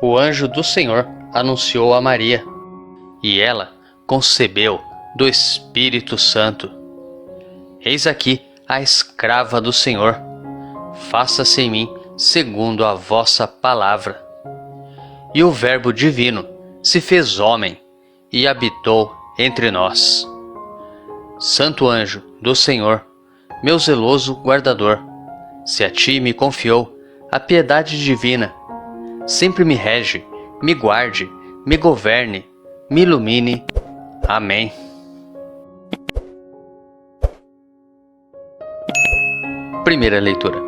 O anjo do Senhor anunciou a Maria, e ela concebeu do Espírito Santo. Eis aqui a escrava do Senhor, faça-se em mim segundo a vossa palavra. E o Verbo divino se fez homem e habitou entre nós. Santo anjo do Senhor, meu zeloso guardador, se a ti me confiou a piedade divina, sempre me rege, me guarde, me governe, me ilumine. Amém. Primeira leitura.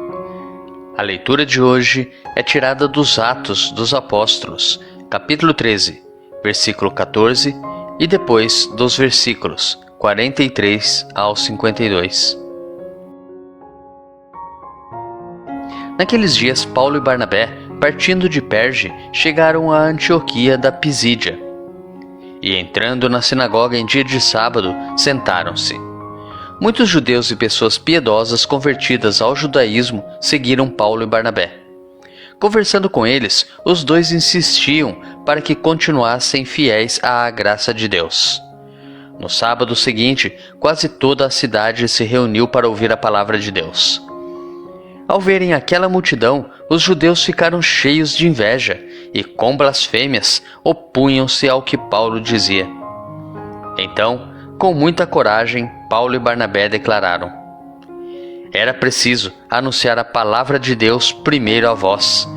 A leitura de hoje é tirada dos Atos dos Apóstolos, capítulo 13, versículo 14, e depois dos versículos 43 ao 52. Naqueles dias, Paulo e Barnabé, partindo de Perge, chegaram a Antioquia da Pisídia. E entrando na sinagoga em dia de sábado, sentaram-se. Muitos judeus e pessoas piedosas convertidas ao judaísmo seguiram Paulo e Barnabé. Conversando com eles, os dois insistiam para que continuassem fiéis à graça de Deus. No sábado seguinte, quase toda a cidade se reuniu para ouvir a palavra de Deus. Ao verem aquela multidão, os judeus ficaram cheios de inveja e, com blasfêmias, opunham-se ao que Paulo dizia. Então, com muita coragem, Paulo e Barnabé declararam: era preciso anunciar a palavra de Deus primeiro a vós,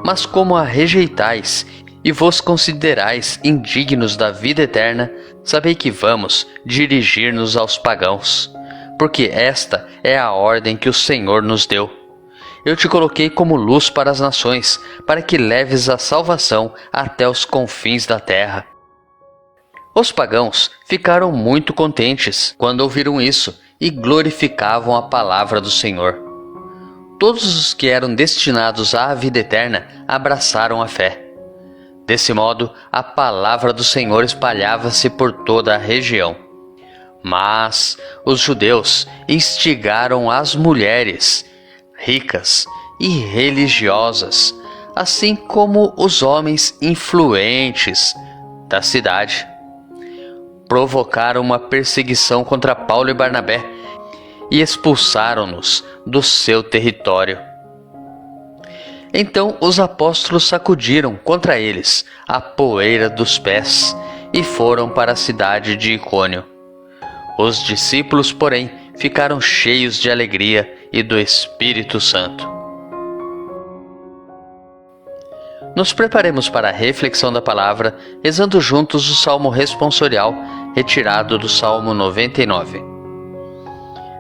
mas como a rejeitais e vos considerais indignos da vida eterna, sabei que vamos dirigir-nos aos pagãos, porque esta é a ordem que o Senhor nos deu. Eu te coloquei como luz para as nações, para que leves a salvação até os confins da terra. Os pagãos ficaram muito contentes quando ouviram isso e glorificavam a palavra do Senhor. Todos os que eram destinados à vida eterna abraçaram a fé. Desse modo, a palavra do Senhor espalhava-se por toda a região. Mas os judeus instigaram as mulheres ricas e religiosas, assim como os homens influentes da cidade. Provocaram uma perseguição contra Paulo e Barnabé e expulsaram-nos do seu território. Então os apóstolos sacudiram contra eles a poeira dos pés e foram para a cidade de Icônio. Os discípulos, porém, ficaram cheios de alegria e do Espírito Santo. Nos preparemos para a reflexão da palavra, rezando juntos o Salmo responsorial, retirado do Salmo 99.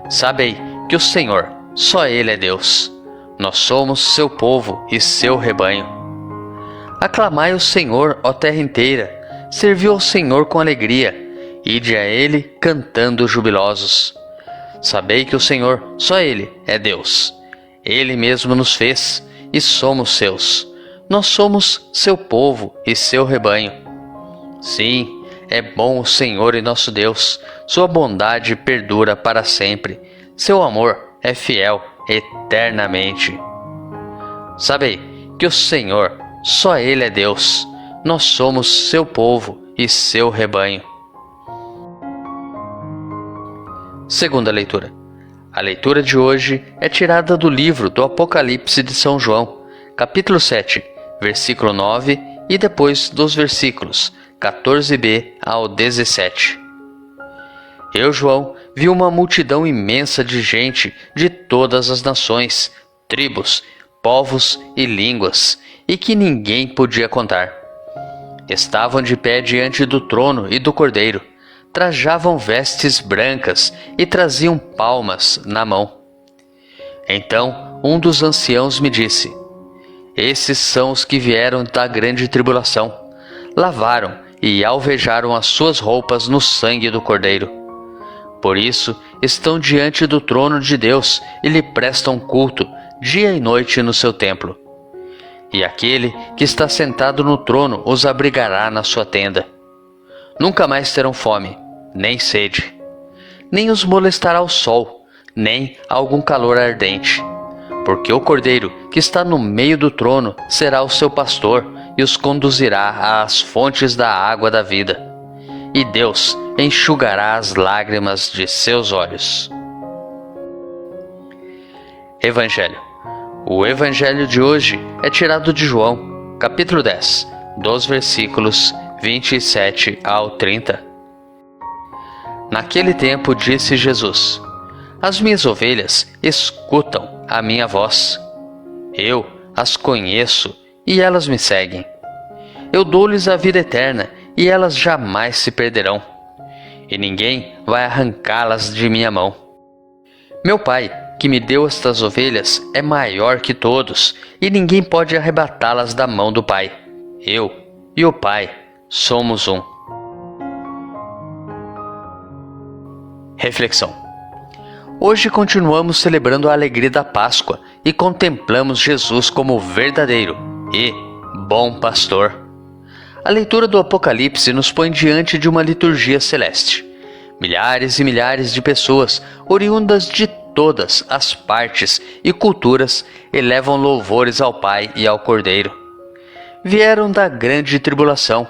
Sabei que o Senhor, só Ele é Deus. Nós somos seu povo e seu rebanho. Aclamai o Senhor, ó terra inteira. Servi ao Senhor com alegria. Ide a Ele cantando jubilosos. Sabei que o Senhor, só Ele, é Deus. Ele mesmo nos fez e somos seus. Nós somos seu povo e seu rebanho. Sim, é bom o Senhor e nosso Deus. Sua bondade perdura para sempre. Seu amor é fiel eternamente. Sabei que o Senhor, só Ele é Deus. Nós somos seu povo e seu rebanho. Segunda leitura. A leitura de hoje é tirada do livro do Apocalipse de São João, capítulo 7, versículo 9 e depois dos versículos 14b ao 17. Eu, João, vi uma multidão imensa de gente de todas as nações, tribos, povos e línguas, e que ninguém podia contar. Estavam de pé diante do trono e do Cordeiro, trajavam vestes brancas e traziam palmas na mão. Então um dos anciãos me disse: esses são os que vieram da grande tribulação, lavaram e alvejaram as suas roupas no sangue do Cordeiro. Por isso estão diante do trono de Deus e lhe prestam culto dia e noite no seu templo. E aquele que está sentado no trono os abrigará na sua tenda. Nunca mais terão fome, nem sede, nem os molestará o sol, nem algum calor ardente, porque o Cordeiro que está no meio do trono será o seu pastor, e os conduzirá às fontes da água da vida, e Deus enxugará as lágrimas de seus olhos. Evangelho. O Evangelho de hoje é tirado de João, capítulo 10, dos versículos 27 ao 30. Naquele tempo disse Jesus: As minhas ovelhas escutam a minha voz. Eu as conheço e elas me seguem. Eu dou-lhes a vida eterna e elas jamais se perderão, e ninguém vai arrancá-las de minha mão. Meu Pai, que me deu estas ovelhas, é maior que todos, e ninguém pode arrebatá-las da mão do Pai. Eu e o Pai somos um. Reflexão. Hoje continuamos celebrando a alegria da Páscoa e contemplamos Jesus como verdadeiro e bom pastor. A leitura do Apocalipse nos põe diante de uma liturgia celeste. Milhares e milhares de pessoas, oriundas de todas as partes e culturas, elevam louvores ao Pai e ao Cordeiro. Vieram da grande tribulação.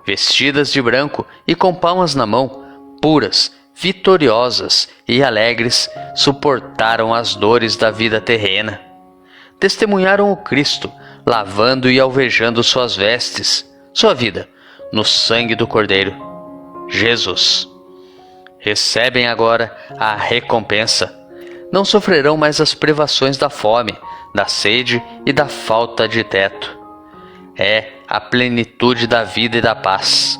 Vestidas de branco e com palmas na mão, puras, vitoriosas e alegres, suportaram as dores da vida terrena. Testemunharam o Cristo, lavando e alvejando suas vestes, sua vida, no sangue do Cordeiro, Jesus. Recebem agora a recompensa. Não sofrerão mais as privações da fome, da sede e da falta de teto. É a plenitude da vida e da paz.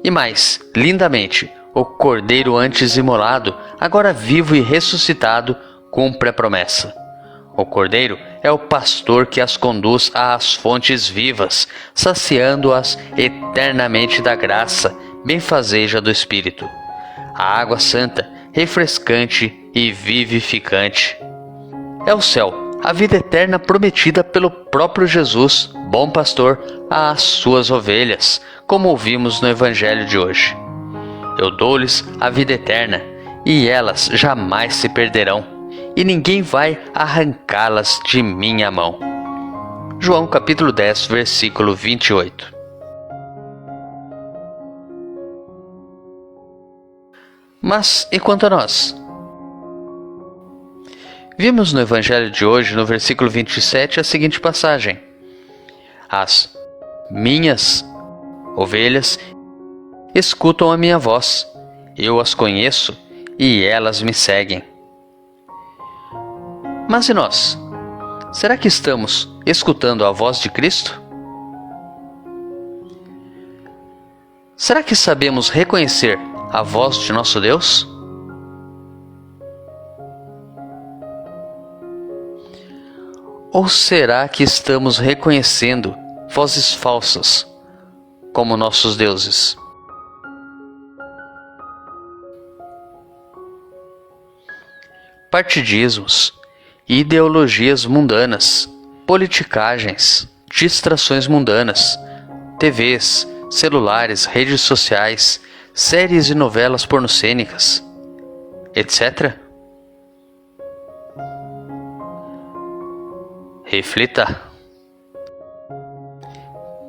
E mais, lindamente, o Cordeiro antes imolado, agora vivo e ressuscitado, cumpre a promessa. O Cordeiro é o pastor que as conduz às fontes vivas, saciando-as eternamente da graça benfazeja do Espírito. A água santa, refrescante e vivificante. É o céu, a vida eterna prometida pelo próprio Jesus, bom pastor, às suas ovelhas, como ouvimos no Evangelho de hoje. Eu dou-lhes a vida eterna, e elas jamais se perderão, e ninguém vai arrancá-las de minha mão. João capítulo 10, versículo 28. Mas e quanto a nós? Vimos no Evangelho de hoje, no versículo 27, a seguinte passagem: As minhas ovelhas escutam a minha voz, eu as conheço e elas me seguem. Mas e nós? Será que estamos escutando a voz de Cristo? Será que sabemos reconhecer a voz de nosso Deus? Ou será que estamos reconhecendo vozes falsas como nossos deuses? Partidismos, ideologias mundanas, politicagens, distrações mundanas, TVs, celulares, redes sociais, séries e novelas pornocênicas, etc. Reflita.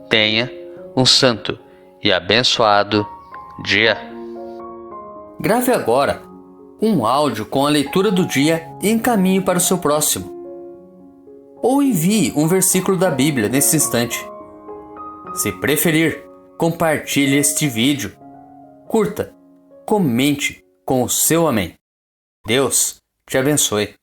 Tenha um santo e abençoado dia. Grave agora um áudio com a leitura do dia e encaminhe para o seu próximo. Ou envie um versículo da Bíblia nesse instante. Se preferir, compartilhe este vídeo. Curta, comente com o seu amém. Deus te abençoe.